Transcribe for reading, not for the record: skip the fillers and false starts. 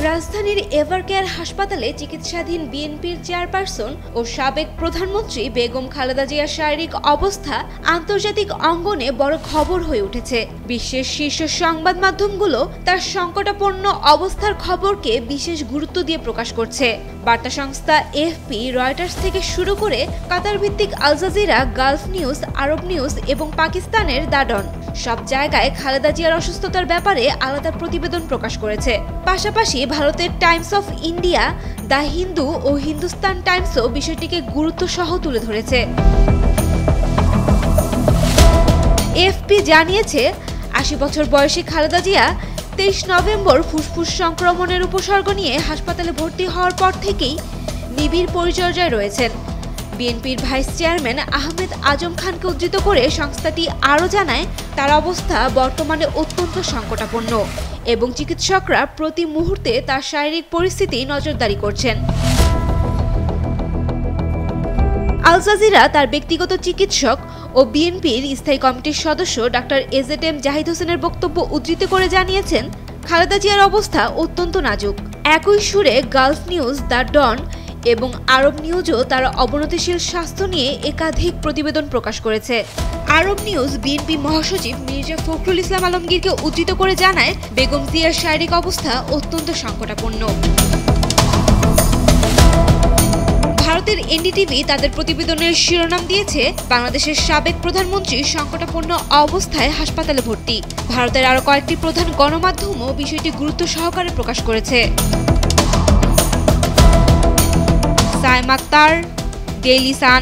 রাজধানীর এভারকেয়ার হাসপাতালে চিকিৎসাধীন বিএনপির চেয়ারপারসন ও সাবেক প্রধানমন্ত্রী বেগম খালেদা জিয়ার শারীরিক অবস্থা আন্তর্জাতিক অঙ্গনে বড় খবর হয়ে উঠেছে। বিশ্বের শীর্ষ সংবাদ মাধ্যমগুলো তার সংকটাপন্ন অবস্থার খবরকে বিশেষ গুরুত্ব দিয়ে প্রকাশ করছে। বার্তা সংস্থা এএফপি, রয়টার্স থেকে শুরু করে কাতার ভিত্তিক আল জাজিরা, গালফ নিউজ, আরব নিউজ এবং পাকিস্তানের দ্য ডন সব জায়গায় খালেদা জিয়ার অসুস্থতার ব্যাপারে আলাদা প্রতিবেদন প্রকাশ করেছে। পাশাপাশি ভারতের Times of India, the Hindu ও হিন্দুস্তান টাইমসও বিষয়টিকে গুরুত্ব সহ তুলে ধরেছে। এএফপি জানিয়েছে, ৮০ বছর বয়সী খালেদা জিয়া ২৩ নভেম্বর ফুসফুস সংক্রমণের উপসর্গ নিয়ে হাসপাতালে ভর্তি হওয়ার পর থেকেই নিবিড় পরিচর্যায় রয়েছেন। বিএনপির ভাইস চেয়ারম্যান আহমেদ আজম খানকে উদ্ধৃত করে সংস্থাটি আরও জানায়, তার অবস্থা বর্তমানে অত্যন্ত সংকটাপন্ন এবং চিকিৎসকরা প্রতি মুহূর্তে তার শারীরিক পরিস্থিতি নজরদারি করছেন। আল জাজিরা তার ব্যক্তিগত চিকিৎসক ও বিএনপির স্থায়ী কমিটির সদস্য ডাক্তার এজেডএম জাহিদ হোসেনের বক্তব্য উদ্ধৃত করে জানিয়েছেন, খালেদা জিয়ার অবস্থা অত্যন্ত নাজুক। একই সুরে গালফ নিউজ, দ্য ডন এবং আরব নিউজও তার অবনতিশীল স্বাস্থ্য নিয়ে একাধিক প্রতিবেদন প্রকাশ করেছে। আরব নিউজ বিএনপি মহাসচিব মির্জা ফখরুল ইসলাম আলমগীরকে উদ্ধৃত করে জানায়, বেগম জিয়ার শারীরিক অবস্থা অত্যন্ত সংকটাপন্ন। ভারতের এনডিটিভি তাদের প্রতিবেদনের শিরোনাম দিয়েছে, বাংলাদেশের সাবেক প্রধানমন্ত্রী সংকটাপন্ন অবস্থায় হাসপাতালে ভর্তি। ভারতের আরও কয়েকটি প্রধান গণমাধ্যমও বিষয়টি গুরুত্ব সহকারে প্রকাশ করেছে। Saim Akter, Daily Sun.